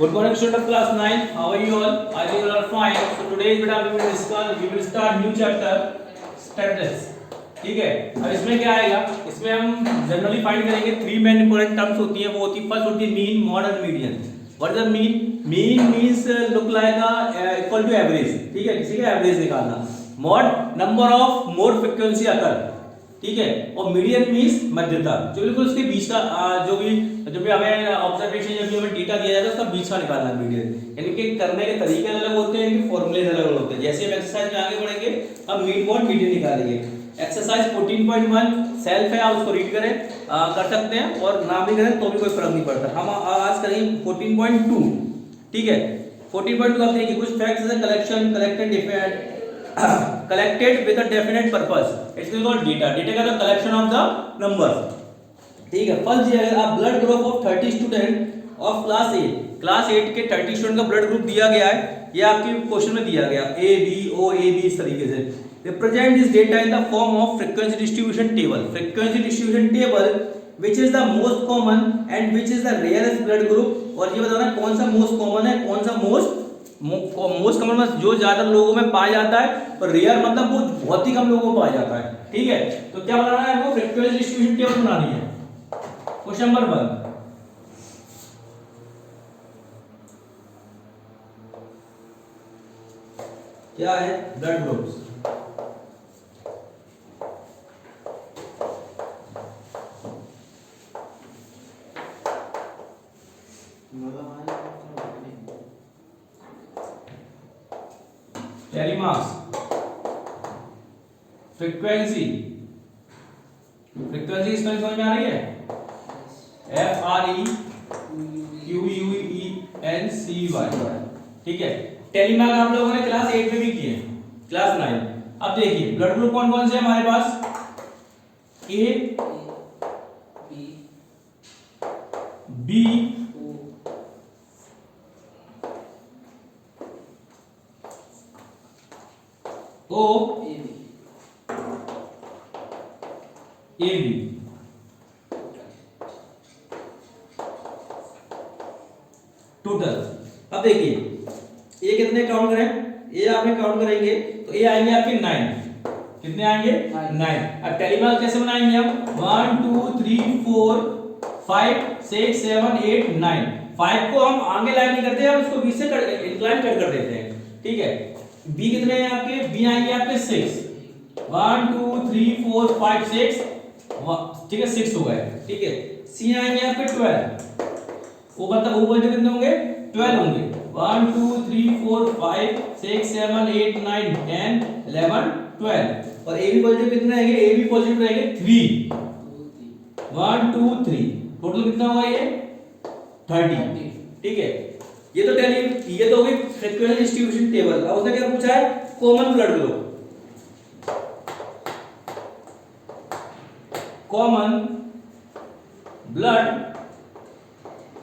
Good morning, student of class 9. How are you all? I think you all are fine. So today we will start new chapter statistics. ठीक है, अब इसमें क्या आएगा? इसमें हम जनरली फाइंड करेंगे थ्री मेन इंपॉर्टेंट टर्म्स होती हैं, वो होती है फर्स्ट होती है मीन, मॉड और median. What is the mean? Mean means look like equal to average. ठीक है, किसी का एवरेज निकालना. Mode number of more frequency occur. ठीक है, और मीडियन मींस मध्यता, जो बिल्कुल उसके बीच का जो भी हमें ऑब्जर्वेशन जब भी हमें डेटा दिया जाता है उसका बीच का निकालना है मीडियन. यानी कि करने के तरीके अलग होते हैं, इनके फॉर्मूले अलग होते हैं. जैसे हम एक्सरसाइज में आगे बढ़ेंगे हम मीन मॉड मीडियन निकालेंगे. एक्सरसाइज 14.1 सेल्फ है, आप उसको रीड करें, कर सकते हैं, और ना भी करें तो भी कोई फर्क नहीं पड़ता. हम आज करेंगे 14.2. ठीक है, 14.2 आप देखिए, कुछ फैक्ट्स है collection collected different collected with a definite purpose. It's called data. Data का collection of the numbers. ठीक है, फर्स्ट दिया गया आप blood group of 30 student of class 8. Class 8 के 30 स्टूडेंट का ब्लड ग्रुप दिया गया है. ये आपके क्वेश्चन में दिया गया ए बी ओ ए बी इस तरीके से. Represent this data in the form of frequency distribution table. Frequency distribution table which is the most common and which is the rarest blood group. और ये बताना कौन सा मोस्ट कॉमन है, कौन सा मोस्ट कॉमन में जो ज्यादा लोगों में पाया जाता है, और रेयर मतलब वो बहुत ही कम लोगों में पाया जाता है. ठीक है, तो क्या बनाना है, वो फ्रीक्वेंसी डिस्ट्रीब्यूशन टेबल बनानी है. क्वेश्चन नंबर 1, क्या है ब्लड ग्रुप्स. टेलीमास फ्रीक्वेंसी इसमें समझ में आ रही है. FREQUENCY. ठीक है, टेलीमास आप लोगों ने क्लास 8 में भी किए, क्लास 9. अब देखिए ब्लड ग्रुप कौन कौन से है हमारे पास. A B O A B. Total अब देखिए ए कितने काउंट करें, ए आपने काउंट करेंगे तो ए आएंगे आपके 9. कितने आएंगे 9. अब टेलीमास कैसे बनाएंगे हम, 1 2 3 4 5 6 7 8 9. 5 को हम आगे लाइन नहीं करते, हम इसको बीच से इंक्लाइन कर देते हैं. ठीक है, बी कितने हैं आपके, बी आएंगे आपके 6. 1 2 3 4 5 6. ठीक है, 6 हो गए. ठीक है, सी आएंगे आपके 12. ऊपर कितने होंगे, 12 होंगे. 1 2 3 4 5 6 7 8 9 10 11 12. और ए बी पॉजिटिव कितने रहेंगे, ए बी पॉजिटिव रहेंगे 3. 1 2 3 टोटल कितना होगा ये 30. ठीक है, ये तो हो गई फ्रीक्वेंसी डिस्ट्रीब्यूशन टेबल. अब उसने क्या पूछा है, common blood group. Common blood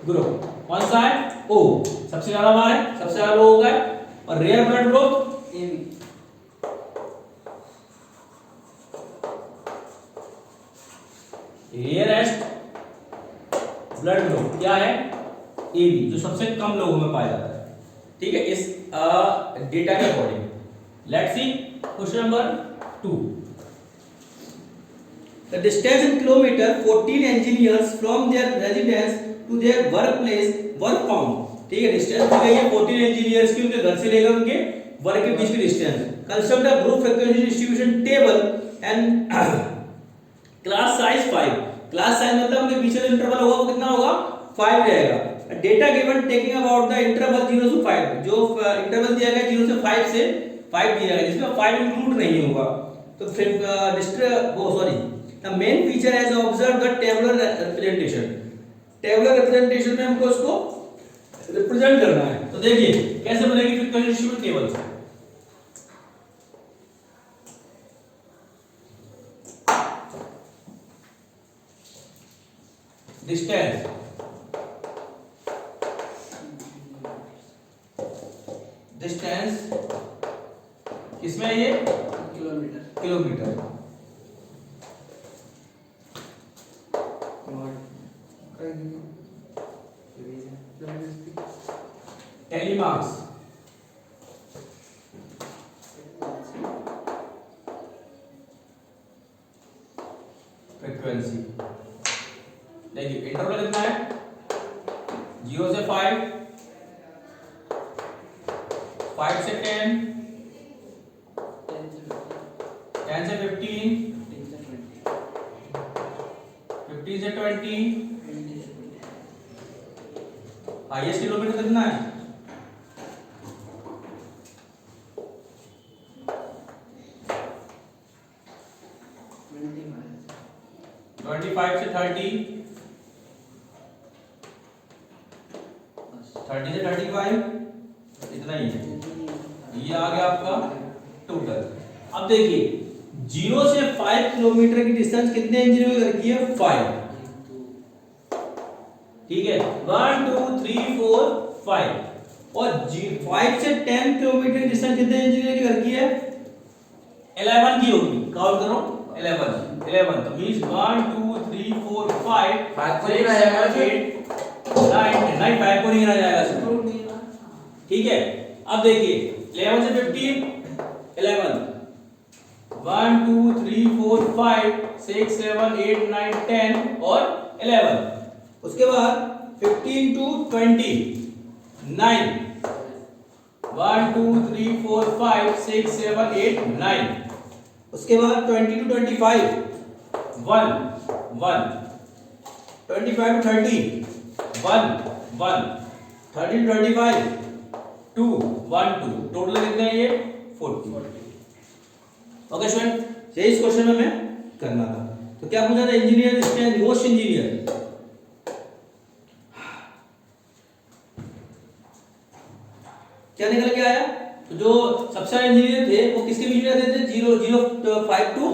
group कौन सा है, ओ. सबसे ज्यादा बार है, सबसे ज्यादा लो होगा. और rare blood group A B. Rarest blood group क्या है, ए बी, जो सबसे कम लोगों में पाया जाता है. ठीक है, इस डेटा के according. Let's see question number 2. The distance in kilometer 14 engineers from their residence to their workplace were found. ठीक है, डिस्टेंस दी गई है 14 इंजीनियर्स की, उनके घर से लेकर उनके वर्क के बीच की distance. Construct a group frequency distribution table and class size 5. Class size मतलब उनके बीच का इंटरवल होगा वो कितना होगा, 5 रहेगा. Data given taking about the interval 0 to 5. जो इंटरवल दिया गया 0 से 5 से 5 दिया गया, जिसमें 5 इंक्लूड नहीं होगा. तो फिर The main feature has observed the tabular representation. Tabular representation में हमको उसको रिप्रेजेंट करना है. तो देखिए कैसे बनेगी फ्रीक्वेंसी डिस्ट्रीब्यूशन टेबल. डिस्टेंस किसमें है ये, किलोमीटर. Telemarks frequency. देखिए इंटरवल कितना है, 0 से 5, 5 से 10, 10 से 15, 15 से 20, हाईएस्ट किलोमीटर कितना है, 25 से 30, 30 से 35, इतना ही है। ये आ गया आपका टोटल। अब देखिए 0 से 5 किलोमीटर की डिस्टेंस कितने इंजीनियर ने रखी है, 5। ठीक है, 1 2 3 4 5। और 5 से 10 किलोमीटर की डिस्टेंस कितने इंजीनियर की रखी है, 11 की होगी। काउंट करो, 11 तो मींस 1 2 3 4 5 5 को नहीं जाएगा, 8 9 5 को नहीं गिना जाएगा सर। ठीक है, अब देखिए 11 से 15, 11, 1 2 3 4 5 6 7 8 9 10 और 11। उसके बाद 15 to 20, 9, 1 2 3 4 5 6 7 8 9। उसके बाद 20 to 25, 1 1, 25 to 30, 1 1, 30 to 25, 2 1 2। टोटल कितने हैं ये, 40। ओके स्टूडेंट, यही इस क्वेश्चन में हमें करना था। तो क्या पूछा था, इंजीनियर स्ट्रेंथ, मोस्ट इंजीनियर। क्या निकल के आया, तो जो सबसे ज्यादा इंजीनियर थे वो किसके बीच में रहते थे, 0.05 to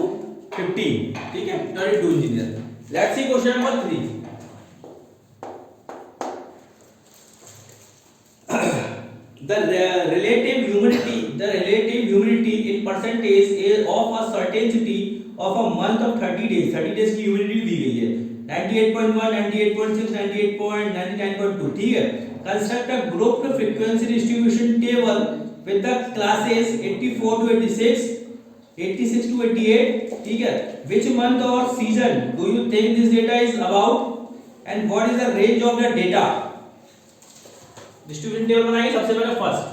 15। ठीक है, 32 engineer. Let's see question number 3। The relative humidity in percentage of a certain city of a month of 30 days, 30 days की humidity दी गई है 98.1, 98.6, 98. 99.2। ठीक है, construct a grouped frequency distribution table with the classes 84 to 86, 86 to 88। ठीक है, which month or season do you think this data is about and what is the range of the data। Distribution table बनाएंगे। सबसे पहले first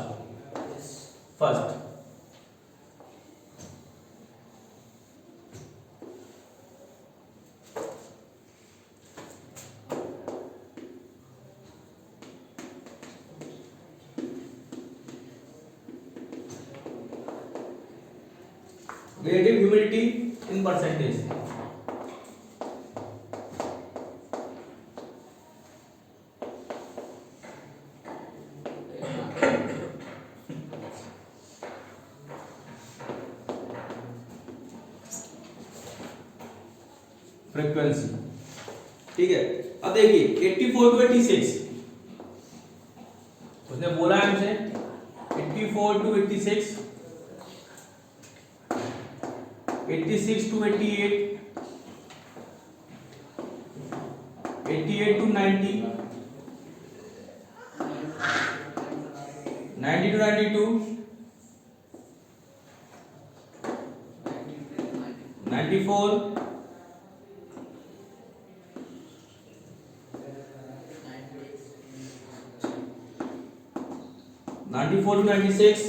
relative humidity in percentage। Frequency. ठीक है, अब देखिए 84 to 86, उसने बोला है हमसे 84 to 86, 86 to 88, 88 to 90, 90 to 92, 94, 94 to 96,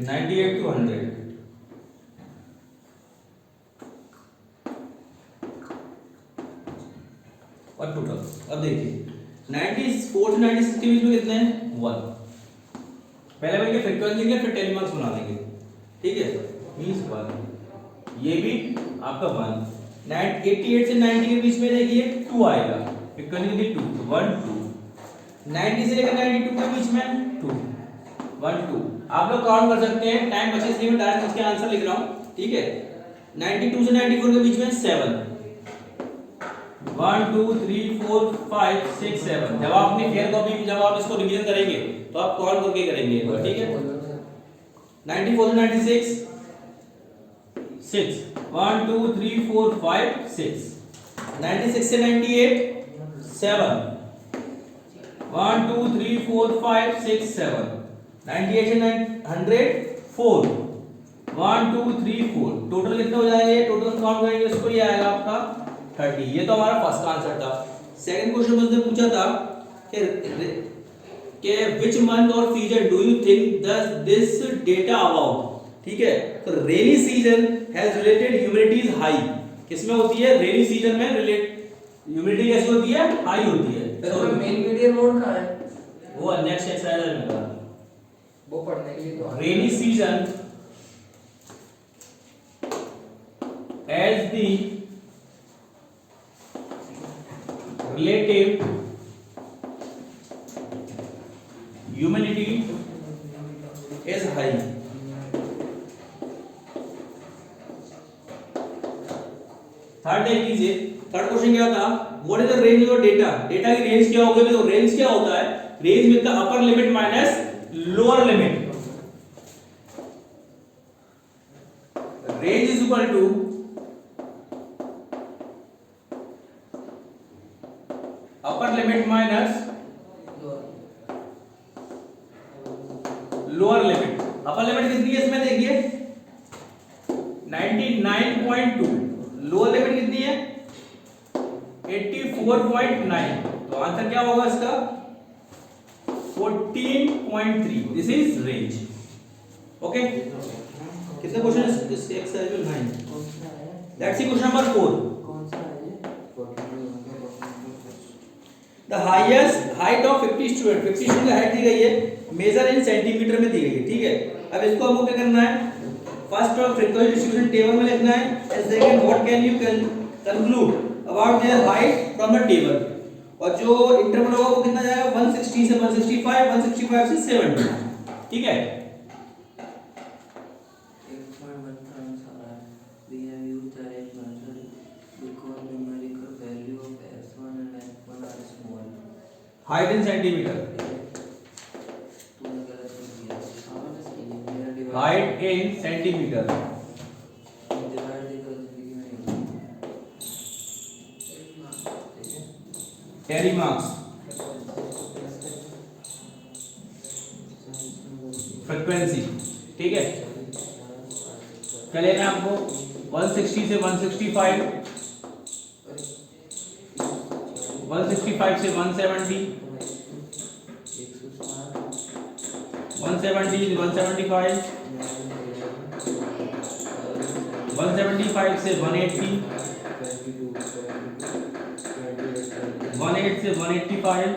98 to 100। और टोटल अब देखिए 94 to 96 के बीच में कितने हैं, 1। पहले बन के फ्रीक्वेंसी के फिर टेलीमार्क्स बना देंगे। ठीक है, मींस 1, ये भी आपका 1। 88 से 90 के बीच में देखिए 2 आएगा, फ्रीक्वेंसी की 2, तो 1 2। 90 से लेकर 92 के बीच में 2, 1 2। आप लोग काउंट कर सकते हैं, टाइम बचे इसलिए मैं डायरेक्ट इसके आंसर लिख रहा हूं। ठीक है, 92 से 94 के बीच में 7, 1 2 3 4 5 6 7। जब आप अपनी फेयर कॉपी जब आप इसको रिवीजन करेंगे तो आप कॉल करके करेंगे एक बार, ठीक है। 94 से 96 6 1 2 3 4 5 6। 96 से 98 7 1 2 3 4 5 6 7। 98 से 100 4 1 2 3 4। टोटल कितने हो जाएंगे, टोटल काउंट करेंगे उसको, ये आएगा आपका 30। ये तो हमारा फर्स्ट आंसर था। सेकंड क्वेश्चन में उसने पूछा था कि which month or season do you think does this data about, ठीक है। तो rainy season has related humidity is high, किसमें होती है, रेनी सीजन में रिलेट ह्यूमिडिटी कैसी होती है, हाई होती है। तो मेन मीडियम मोड कहां है, वो नेक्स्ट एक्सरसाइज में था, वो पढ़ने के लिए तो rainy season as the relative humidity is high। Third देख लीजिए, थर्ड क्वेश्चन क्या था, what is the range of data, data की रेंज क्या होगी। तो रेंज क्या होता है, range with the upper limit minus lower limit. Range is equal to upper limit minus lower limit. Upper limit कितनी है इसमें देखिए 99.2, लोअर लिमिट कितनी है 84.9। तो आंसर क्या होगा इसका 14.3। This is range. ओके, कितने क्वेश्चन इस एक्सरसाइज में 9। Let's see question number 4। The highest height of 50 student, 50 student की हाइट दी गई है, मेजर इन सेंटीमीटर में दी गई है, ठीक है। अब इसको हमको क्या करना है, first of frequency distribution table में लिखना है, and second what can you conclude about their height from the table. और जो इंटरवल होगा वो कितना जाएगा 160 से 165, 165 से 70, ठीक है। Height in centimetre, height in centimetre, carry marks, frequency, ठीक है। क्या लेना है आपको 160 से 165, 165 से 170, 170 175, 175 से 180, 180 से 185,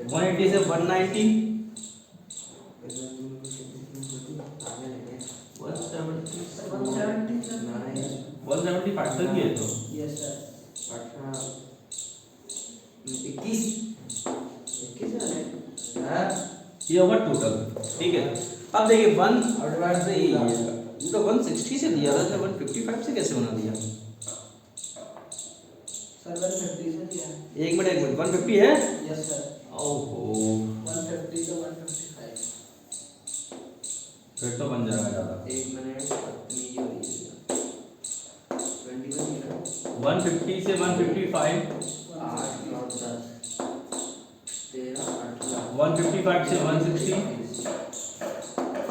180 से 190, 175 तक ही है तो यस सर 21 ये होगा टोटल, ठीक है। अब देखिए 1 एडवांस से ये तो 160 से दिया था, 155 से कैसे बना दिया सर 150 से दिया, एक मिनट 150 है, यस सर। ओहो 150 से 155 फिर तो बन जाएगा ज्यादा। 1 मिनट अपनी ये हुई है 21 मिनट 150 से 155, 8 9 10 13 18 155 से 160,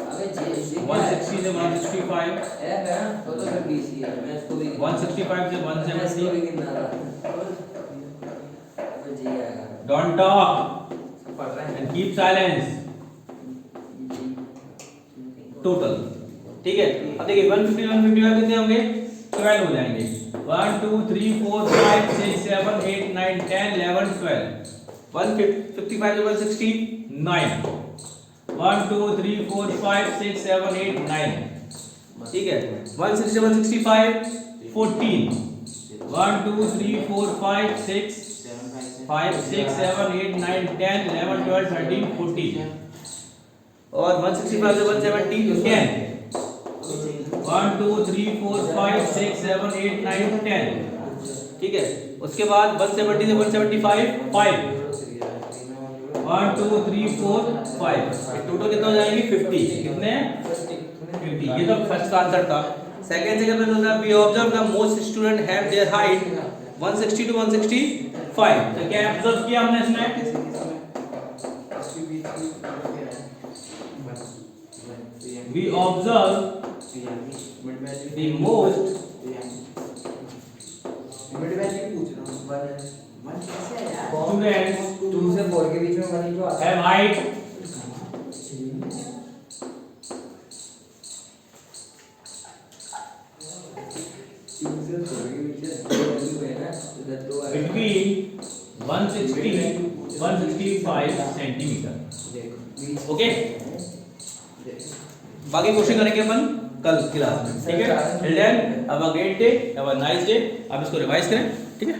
अबे जे 160 से 165, है ना तो 20 ही है, मैं इसको भी 165 से 170। गिनना था अबे जी आएगा, डोंट टॉक सब पढ़ रहे हैं एंड कीप साइलेंस। टोटल, ठीक है। अब देखिए 150 155 कितने होंगे 12 हो जाएंगे। 1 2 3 4 5 6 7 8 9 10 11 12। 155 से 160 9, 1 2 3 4 5 6 7 8 9, ठीक है। 160 से 165 14, 1 2 3 4 5 6 5 6 7 8 9 10 11 12 13 14। और 165 से 170 10 1 2 3 4 5 6 7 8 9 10 ठीक है। उसके बाद 170 से 175 5 1 2 3 4 5 टोटल कितना हो जाएगी 50 कितने 50 ये तो फर्स्ट का आंसर था। सेकंड से क्या पता चलता है we observe the most student have their height 160 to 165 तो क्या ऑब्जर्व किया हमने इसमें we observe the most students 2 से 4 के बीच में 1 ही तो आता है। have height 2 से 4 के बीच में 2 है ना, इधर 2 है। between 160 165 सेंटीमीटर देखो बीच ओके। बाकी क्वेश्चन करेंगे अपन कल क्लास में ठीक है। Till then have a great day, have a nice day. आप इसको रिवाइज करें ठीक है।